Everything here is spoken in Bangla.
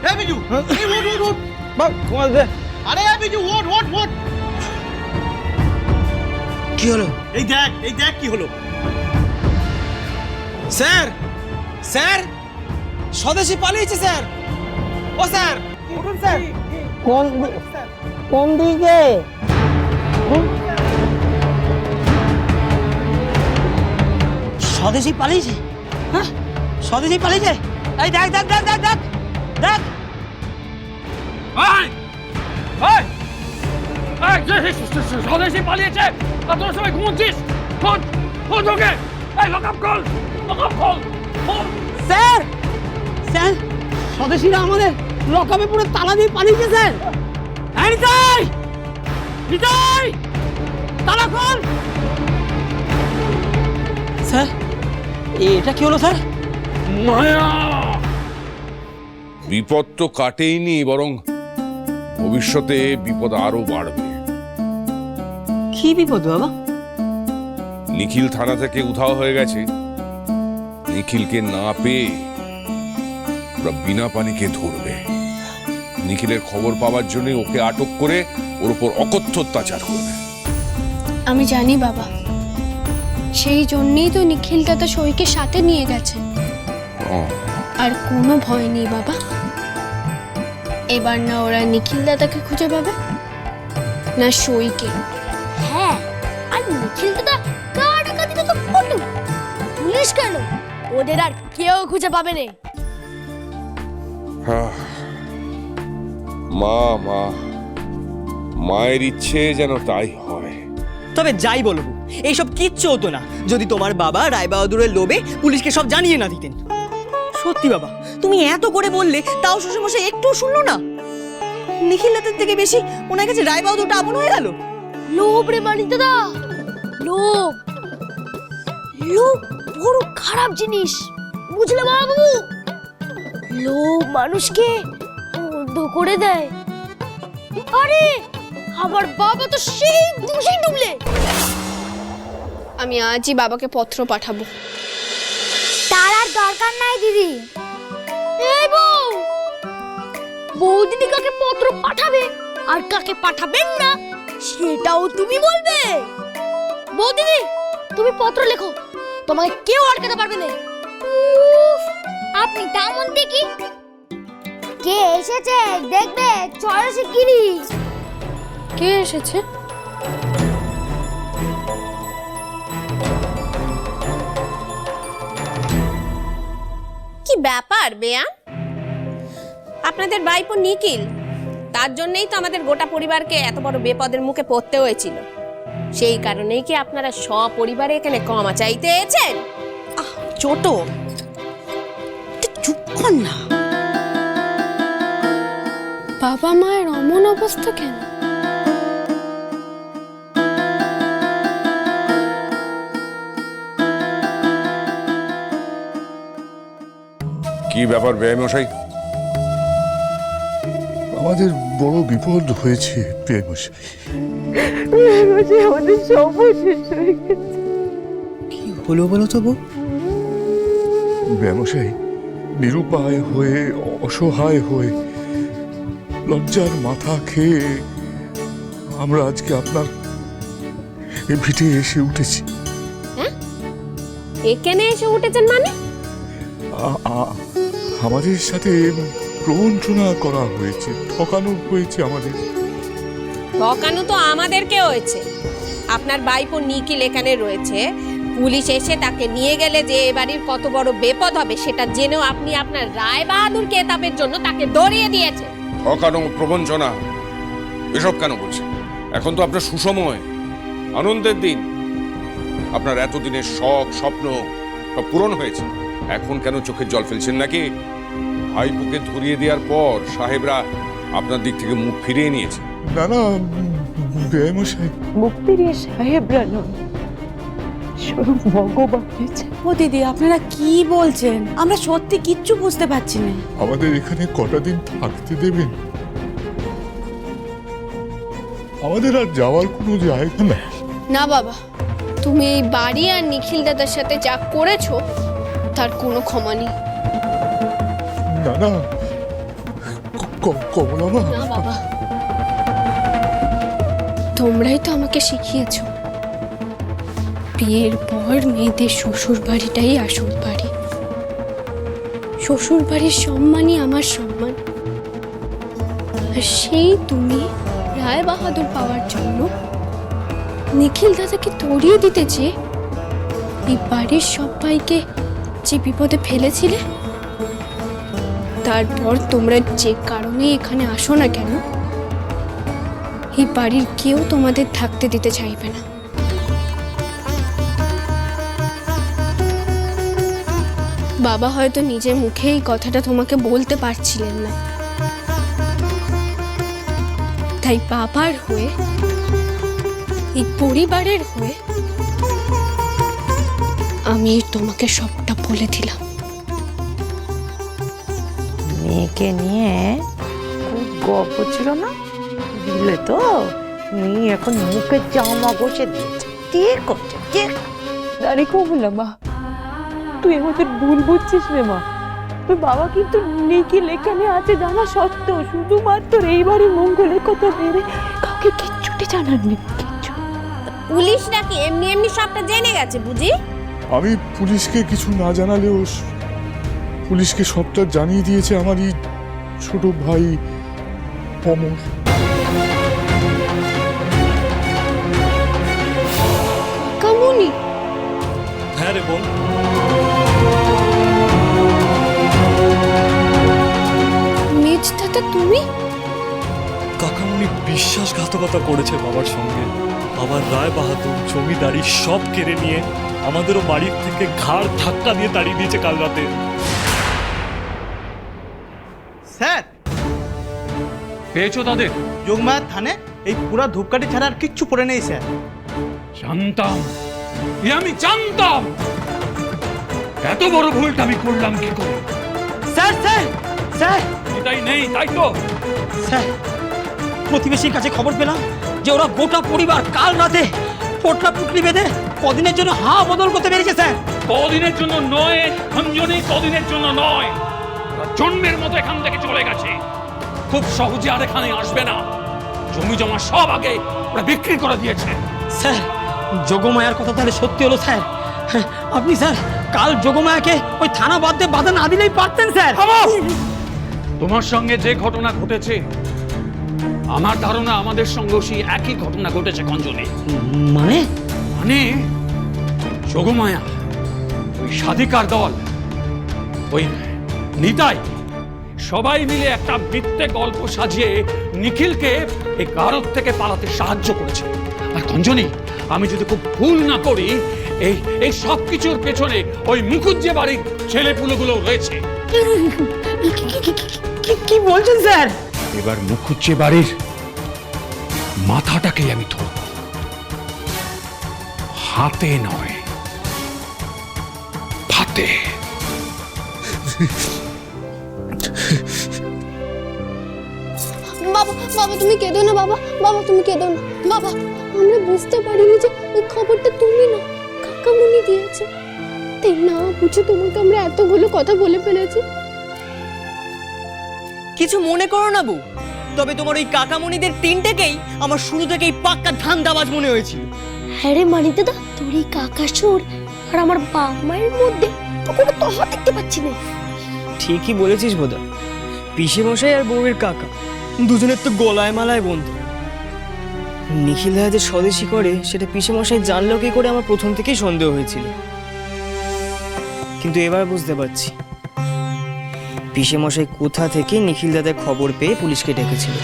এই বিজু, এই ওঠ। বাবা ঘুমা দে। আরে বিজু ওঠ। কি হলো? এই দেখ কি হলো। স্যার স্যার স্বদেশী পালিয়েছে স্যার। ও স্যার উঠুন স্যার। কোন দিকে? স্বদেশী পালিয়েছে? হ্যাঁ স্বদেশী পালিয়েছে? এই দেখ দেখ দেখ দেখ দেখ দেখ। স্বদেশী পালিয়েছে, আর তোরা সবাই ঘুমোচ্ছিস। খোঁজ ওকে। এই লকআপ খোল। স্যার স্যার স্বদেশীরা আমাদের লকআপে পুরো তালা দিয়ে পালিয়েছে স্যার। বিজয় তালা খোল। স্যার এটা কি হলো স্যার? মায়া বিপদ তো কাটেইনি, বরং ভবিষ্যতে বিপদ আরো বাড়বে। কি বিপদ বাবা? নিখিল থানা থেকে উধাও হয়ে গেছে। নিখিলকে না পেয়ে ওরা বিনা পানিকে ধরবে। নিখিলের খবর পাওয়ার জন্য ওকে আটক করে ওর উপর অকথ্য অত্যাচার করবে। আমি জানি বাবা, সেই জন্যই তো নিখিল দাদা সইকে সাথে নিয়ে গেছে। আর কোনো ভয় নেই বাবা, এবার না ওরা নিখিল দাদাকে খুঁজে পাবে না সইকে। হ্যাঁ, আর নিখিল দাদা কাটাকাটিতে তো পটু, পুলিশ কেন, ওদের আর কেউ খুঁজে পাবে না। মায়ের ইচ্ছে যেন তাই হয়। তবে যাই বলবো, এইসব কিচ্ছু হতো না যদি তোমার বাবা রায়বাহাদুরের লোভে পুলিশকে সব জানিয়ে না দিতেন। সত্যি বাবা, তুমি এত করে বললে তাও শ্বশুরমশাই একটু শুনলো না। নিখিল দাদার থেকে বেশি ওনার কাছে রায়বাহাদুরটা আপন হয়ে গেল। লোভ রে মানিক দাদা, লোভ লোভ বড় খারাপ জিনিস, বুঝলে বাবু? লোভ মানুষকে অন্ধ করে দেয়। আরে আমার বাবা তো সেই দোষে ডুবলে। আমি আজই বাবাকে পত্র পাঠাবো। তার আর দরকার নাই দিদি। এই বৌদিদি কাকে পত্র পাঠাবে আর কাকে পাঠাবেন না সেটাও তুমি বলবে। বৌদিদি তুমি পত্র লেখো, তোমাকে কেউ আটকাতে পারবে না। আপনি তেমন দেখি কে এসেছে দেখবে, চলো শিগগিরি। কে এসেছে? কি ব্যাপার বেয়ান? আপনাদের ভাইপো নিখিল, তার জন্যই তো আমাদের গোটা পরিবারকে এত বড় বিপদের মুখে পড়তে হয়েছিল। সেই কারণেই কি আপনারা সপরিবারে এখানে ক্ষমা চাইতে এসেছেন? ছোট চুপ কর না। বাবা মায়ের অমন অবস্থা কেন? কি ব্যাপার বেয়ামশাই? আমাদের বড় বিপদ হয়েছে বেয়ামশাই। আমাদের সময় শেষ হয়ে গেছে। কি হলো বলো তো বউ? বেয়ামশাই, নিরুপায় হয়ে, অসহায় হয়ে, লজ্জার মাথা খেয়ে আমরা আজকে আপনার এ ভিটে এসে উঠেছি। এখানে এসে উঠেছেন মানে? আমাদের সাথে প্রবঞ্চনা করা হয়েছে, ঠকানো হয়েছে আমাদের। ঠকানো তো আমাদেরকে হয়েছে। আপনার ভাইপো নিখিল এখানে রয়েছে, পুলিশ এসে তাকে নিয়ে গেলে যে এ বাড়ির কত বড় বিপদ হবে সেটা জেনেও আপনি আপনার রায়বাহাদুর কেতাবের জন্য তাকে ধরিয়ে দিয়েছেন। ঠকানো, প্রবঞ্চনা, এসব কেন বলছেন? এখন তো আপনার সুসময়, আনন্দের দিন। আপনার এতদিনের শখ স্বপ্ন সব পূরণ হয়েছে। এখন কেন চোখের জল ফেলছেন নাকি? ভাইপোকে ধরিয়ে দেওয়ার পর সাহেবরা আপনার দিক থেকে মুখ ফিরিয়ে নিয়েছে। না না বেয়ামশাই, মুখ ফিরিয়ে সাহেবরা নয়, স্বয়ং ভগবান হয়েছে। ও দিদি, আপনারা কি বলছেন? আমরা সত্যি কিচ্ছু বুঝতে পারছি না। আমাদের এখানে কটা দিন থাকতে দেবেন? আমাদের আর যাওয়ার কোনো জায়গা না। না বাবা, তুমি এই বাড়ি আর নিখিল দাদার সাথে যা করেছো তার কোনো ক্ষমা নেই। না না, কমলা মা, না বাবা, তোমরাই তো আমাকে শিখিয়েছো বিয়ের পর মেয়েদের শ্বশুর বাড়িটাই আসল বাড়ি। শ্বশুর বাড়ির সম্মানই আমার সম্মান। আর সেই তুমি রায় বাহাদুর পাওয়ার জন্য নিখিল দাদাকে তড়িয়ে দিতে চেয়ে এই বাড়ির সবাইকে যে বিপদে ফেলেছিলে, তারপর তোমরা যে কারণে এখানে আসো না কেন, এই বাড়ির কেউ তোমাদের থাকতে দিতে চাইবে না। বাবা হয়তো নিজের মুখে এই কথাটা তোমাকে বলতে পারছিলেন না, তাই বাবার হয়ে, এই পরিবারের হয়ে আমি তোমাকে সবটা বলে দিলাম। মেয়েকে নিয়ে খুব গল্প ছিল না, বুঝলে তো? মেয়ে এখন মুখে জামা ঘষে দিয়েছে। ঠিক করছে, ঠিক। আরে কমলা মা, তুই আমাদের ভুল বুঝছিস রে মা। তোর বাবা কিন্তু নিখিল এখানে আছে জানা সত্ত্বেও শুধুমাত্র এই বাড়ির মঙ্গলের কথা ভেবে কাউকে কিচ্ছুটি জানাননি। কিচ্ছু পুলিশ নাকি এমনি এমনি সবটা জেনে গেছে বুঝি? আমি পুলিশকে কিছু না জানালেও পুলিশকে সবটা জানিয়ে দিয়েছে আমারই ছোট ভাই অমর। কামুনি, হ্যাঁ রে বোন, মেজ দাদা তুমি? কাকামুনি বিশ্বাসঘাতকতা করেছে বাবার সঙ্গে। বাবার রায় বাহাদুর জমিদারি সব কেড়ে নিয়ে আমাদেরও বাড়ির থেকে ঘাড় ধাক্কা দিয়ে তাড়িয়ে দিয়েছে কাল রাতে। স্যার, পেয়েছো তাদের? যোগমায়া থানে এই পুরো ধূপকাঠি ছাড়া আর কিচ্ছু পড়ে নেই স্যার। জানতাম, আমি জানতাম। এত বড় ভুলটা আমি করলাম কি করে? স্যার স্যার স্যার এটাই নেই, তাই তো? স্যার, প্রতিবেশীর কাছে খবর পেলাম যে ওরা গোটা পরিবার কাল রাতে পোটলা পুটলি বেঁধে কদিনের জন্য বদল করতে পেরেছে স্যার। কদিনের জন্য নয় অঞ্জনি, কদিনের জন্য নয়, ওরা জন্মের মতো এখান থেকে চলে গেছে। খুব সহজে আর এখানে আসবে না। জমি জমা সব আগে ওরা বিক্রি করে দিয়েছে। স্যার, যোগমায়ার কথা তাহলে সত্যি হলো স্যার? আপনি স্যার কাল যোগমায়াকে ওই থানা বাদ দিয়ে বাধা না দিলেই পারতেন স্যার। তোমার সঙ্গে যে ঘটনা ঘটেছে, আমার ধারণা আমাদের সঙ্গেও সেই একই ঘটনা ঘটেছে কঞ্জনে। মানে? মানে যোগমায়া, ওই সাধিকার দল, ওই নিতাই, সবাই মিলে একটা মিথ্যে গল্প সাজিয়ে নিখিলকে এই গারদ থেকে পালাতে সাহায্য করেছে। আর কঞ্জনি, আমি যদি খুব ভুল না করি, এই সব কিছুর পেছনে ওই মুখুজ্জে বাড়ির ছেলেপুলেগুলো রয়েছে। কি বলছেন স্যার? এবার মুখুজ্জে বাড়ির মাথাটাকে আমি ধরব, হাতে নয় ভাতে। বাবা, বাবা তুমি কেঁদো না বাবা, বাবা তুমি কেঁদো না বাবা। আমরা বুঝতে পারিনি যে ওই খবরটা তুমি না কাকামুনি দিয়েছে, তাই না বুঝে তোমাকে আমরা এতগুলো কথা বলে ফেলেছি। কিছু মনে করো না বউ, তবে তোমার ওই কাকামণিদের তিনটেকেই আমার শুরু থেকেই পাক্কা ধান্দাবাজ মনে হয়েছিল। হ্যাঁ রে মানি দাদা, তোর এই কাকা সুর আর আমার বাপ মায়ের মধ্যে তো কোনো তফাৎ দেখতে পাচ্ছি না। ঠিকই বলেছিস বোধা, পিসে মশাই আর বউয়ের কাকা দুজনের তো গলায় মালায় বন্ধু। নিখিল দাদা যে স্বদেশী করে সেটা পিসে মশাই জানলো কি করে, আমার প্রথম থেকেই সন্দেহ হয়েছিল। কিন্তু এবার বুঝতে পারছি পিসে মশাই কোথা থেকে নিখিল দাদার খবর পেয়ে পুলিশকে ডেকেছিল।